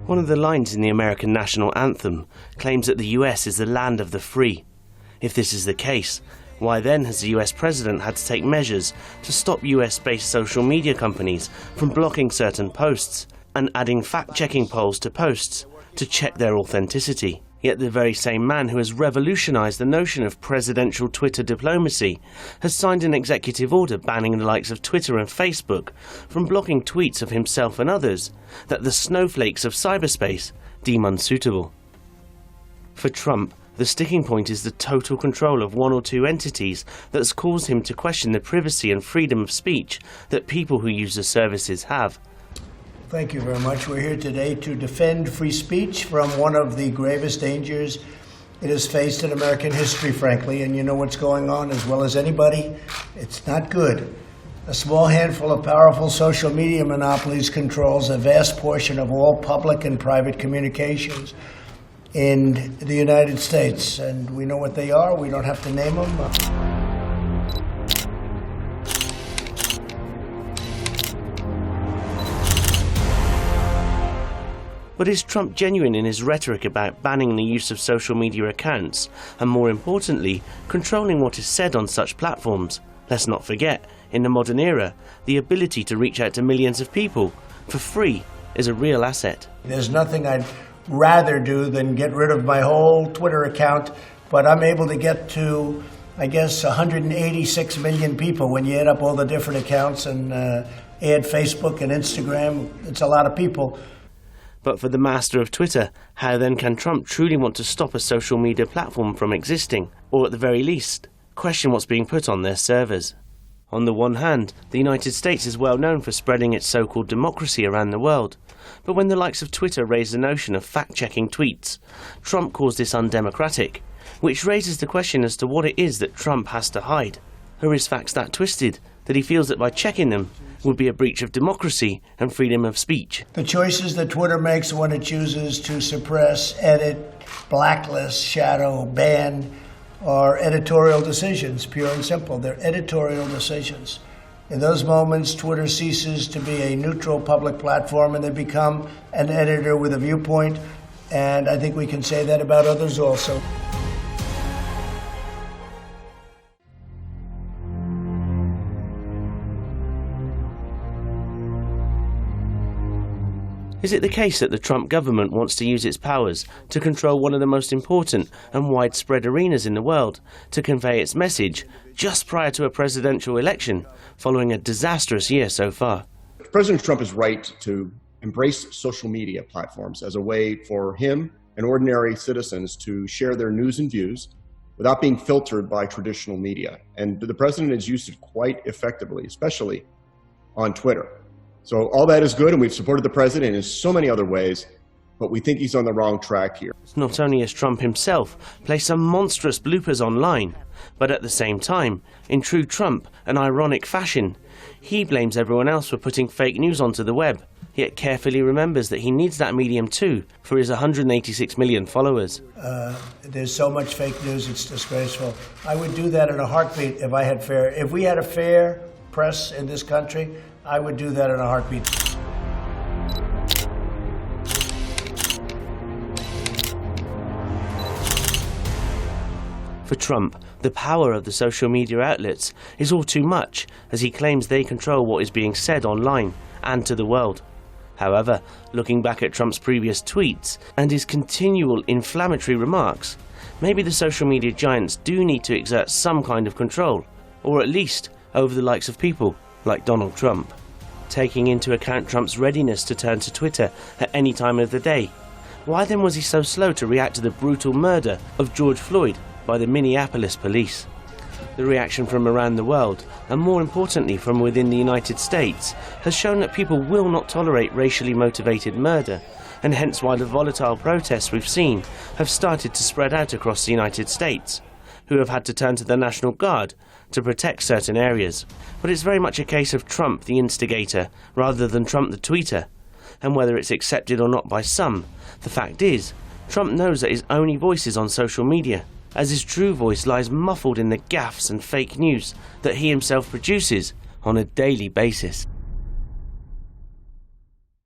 One of the lines in the American national anthem claims that the US is the land of the free. If this is the case, why then has the US president had to take measures to stop US-based social media companies from blocking certain posts and adding fact-checking polls to posts to check their authenticity? Yet the very same man who has revolutionized the notion of presidential Twitter diplomacy has signed an executive order banning the likes of Twitter and Facebook from blocking tweets of himself and others that the snowflakes of cyberspace deem unsuitable. For Trump, the sticking point is the total control of one or two entities that has caused him to question the privacy and freedom of speech that people who use the services have. Thank you very much. We're here today to defend free speech from one of the gravest dangers it has faced in American history, frankly. And you know what's going on as well as anybody. It's not good. A small handful of powerful social media monopolies controls a vast portion of all public and private communications in the United States. And we know what they are. We don't have to name them. But is Trump genuine in his rhetoric about banning the use of social media accounts and, more importantly, controlling what is said on such platforms? Let's not forget, in the modern era, the ability to reach out to millions of people for free is a real asset. There's nothing I'd rather do than get rid of my whole Twitter account, but I'm able to get to, I guess, 186 million people when you add up all the different accounts and add Facebook and Instagram. It's a lot of people. But for the master of Twitter, how then can Trump truly want to stop a social media platform from existing, or at the very least, question what's being put on their servers? On the one hand, the United States is well known for spreading its so-called democracy around the world. But when the likes of Twitter raised the notion of fact-checking tweets, Trump calls this undemocratic, which raises the question as to what it is that Trump has to hide. Or is facts that twisted that he feels that by checking them would be a breach of democracy and freedom of speech? The choices that Twitter makes when it chooses to suppress, edit, blacklist, shadow, ban, are editorial decisions, pure and simple. They're editorial decisions. In those moments, Twitter ceases to be a neutral public platform and they become an editor with a viewpoint. And I think we can say that about others also. Is it the case that the Trump government wants to use its powers to control one of the most important and widespread arenas in the world to convey its message just prior to a presidential election following a disastrous year so far? President Trump is right to embrace social media platforms as a way for him and ordinary citizens to share their news and views without being filtered by traditional media. And the president has used it quite effectively, especially on Twitter. So all that is good, and we've supported the president in so many other ways, but we think he's on the wrong track here. Not only has Trump himself placed some monstrous bloopers online, but at the same time, in true Trump and ironic fashion, he blames everyone else for putting fake news onto the web, yet carefully remembers that he needs that medium too for his 186 million followers. There's so much fake news, it's disgraceful. I would do that in a heartbeat if we had a fair press in this country. I would do that in a heartbeat. For Trump, the power of the social media outlets is all too much, as he claims they control what is being said online and to the world. However, looking back at Trump's previous tweets and his continual inflammatory remarks, maybe the social media giants do need to exert some kind of control, or at least over the likes of people like Donald Trump. Taking into account Trump's readiness to turn to Twitter at any time of the day, why then was he so slow to react to the brutal murder of George Floyd by the Minneapolis police? The reaction from around the world, and more importantly from within the United States, has shown that people will not tolerate racially motivated murder, and hence why the volatile protests we've seen have started to spread out across the United States, who have had to turn to the National Guard to protect certain areas. But it's very much a case of Trump the instigator rather than Trump the tweeter. And whether it's accepted or not by some, the fact is, Trump knows that his only voice is on social media, as his true voice lies muffled in the gaffes and fake news that he himself produces on a daily basis.